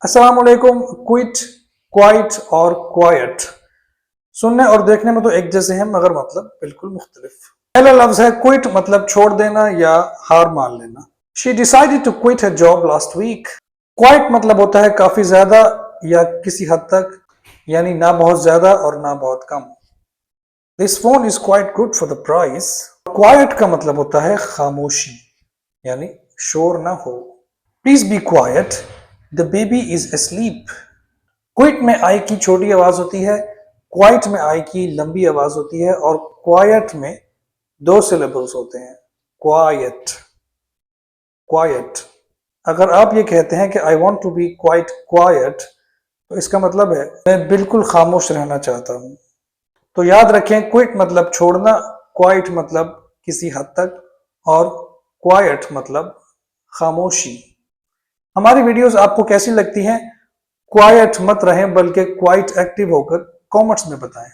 अस्सलाम वालेकुम। Quit, quite और क्वाइट सुनने और देखने में तो एक जैसे हैं मगर मतलब बिल्कुल मुख्तलिफ। पहला लफ्ज है क्विट, मतलब छोड़ देना या हार मान लेना। She decided to quit her job last week. Quite मतलब होता है काफी ज्यादा या किसी हद तक, यानी ना बहुत ज्यादा और ना बहुत कम। This phone is quite good for the price. Quite का मतलब होता है खामोशी, यानी शोर ना हो। Please be quiet, the baby is asleep। Quit में आई की छोटी आवाज होती है, क्वाइट में आई की लंबी आवाज होती है और क्वाइट में दो सिलेबल्स होते हैं। Quiet, quiet. अगर आप ये कहते हैं कि I want to be quiet quiet, तो इसका मतलब है मैं बिल्कुल खामोश रहना चाहता हूं। तो याद रखें, क्विट मतलब छोड़ना, क्वाइट मतलब किसी हद तक और क्वाइट मतलब खामोशी। हमारी वीडियोस आपको कैसी लगती हैं? क्वाइट मत रहें बल्कि क्वाइट एक्टिव होकर कमेंट्स में बताएं।